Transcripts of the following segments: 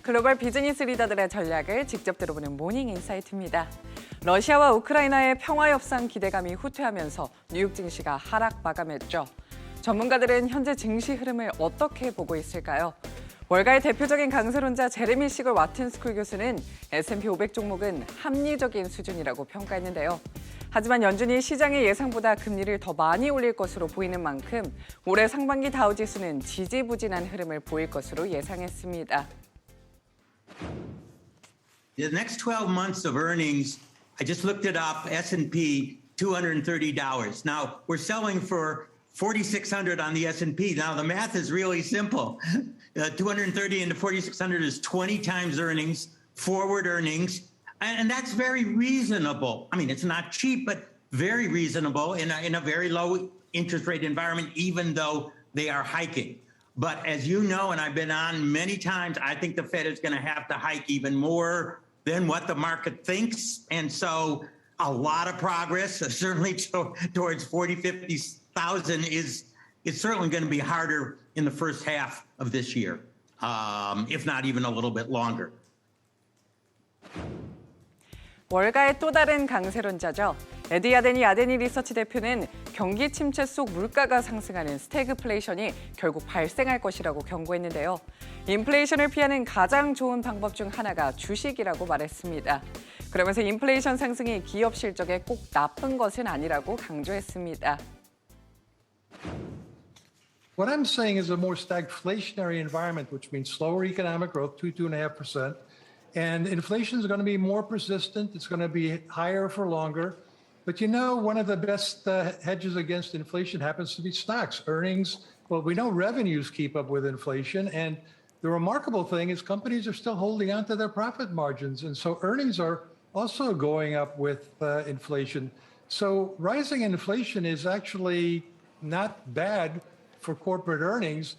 글로벌 비즈니스 리더들의 전략을 직접 들어보는 모닝 인사이트입니다. 러시아와 우크라이나의 평화협상 기대감이 후퇴하면서 뉴욕증시가 하락 마감했죠. 전문가들은 현재 증시 흐름을 어떻게 보고 있을까요? 월가의 대표적인 강세론자 제레미 시걸 와튼스쿨 교수는 S&P 500 종목은 합리적인 수준이라고 평가했는데요. 하지만 연준이 시장의 예상보다 금리를 더 많이 올릴 것으로 보이는 만큼 올해 상반기 다우지수는 지지부진한 흐름을 보일 것으로 예상했습니다. The next 12 months of earnings, I just looked it up, S&P, $230. Now, we're selling for $4,600 on the S&P. Now, the math is really simple. 230 into 4,600 is 20 times earnings, forward earnings, and that's very reasonable. I mean, it's not cheap, but very reasonable in a very low interest rate environment, even though they are hiking. But as you know, and I've been on many times, I think the Fed is going to have to hike even more than what the market thinks. And so a lot of progress, certainly towards 40, 50,000 is certainly going to be harder in the first half of this year, if not even a little bit longer. 월가의 또 다른 강세론자죠. 야데니 리서치 대표는 경기 침체 속 물가가 상승하는 스태그플레이션이 결국 발생할 것이라고 경고했는데요. 인플레이션을 피하는 가장 좋은 방법 중 하나가 주식이라고 말했습니다. 그러면서 인플레이션 상승이 기업 실적에 꼭 나쁜 것은 아니라고 강조했습니다. What I'm saying is a more stagflationary environment, which means slower economic growth, 2.5%. And inflation is going to be more persistent. It's going to be higher for longer. But you know, one of the best hedges against inflation happens to be stocks. Earnings, well, we know revenues keep up with inflation. And the remarkable thing is companies are still holding on to their profit margins. And so earnings are also going up with inflation. So rising inflation is actually not bad for corporate earnings.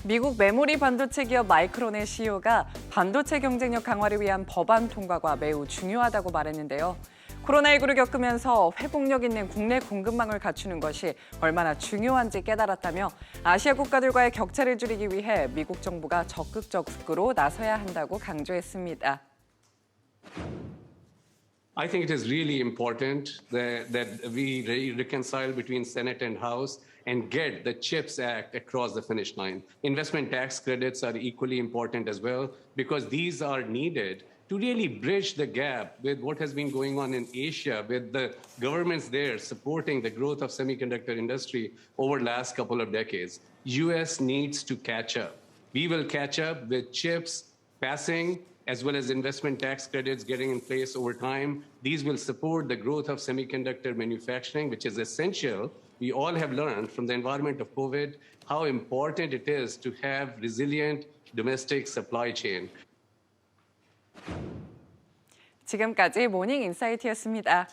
미국 메모리 반도체 기업 마이크론의 CEO가 반도체 경쟁력 강화를 위한 법안 통과가 매우 중요하다고 말했는데요. 코로나19를 겪으면서 회복력 있는 국내 공급망을 갖추는 것이 얼마나 중요한지 깨달았다며 아시아 국가들과의 격차를 줄이기 위해 미국 정부가 적극적으로 나서야 한다고 강조했습니다. I think it is really important that we reconcile between Senate and House and get the CHIPS Act across the finish line. Investment tax credits are equally important as well because these are needed to really bridge the gap with what has been going on in Asia with the governments there supporting the growth of semiconductor industry over the last couple of decades. US needs to catch up. We will catch up with CHIPS passing as well as investment tax credits getting in place over time. These will support the growth of semiconductor manufacturing, which is essential. We all have learned from the environment of COVID how important it is to have resilient domestic supply chain. 지금까지 모닝 인사이트였습니다.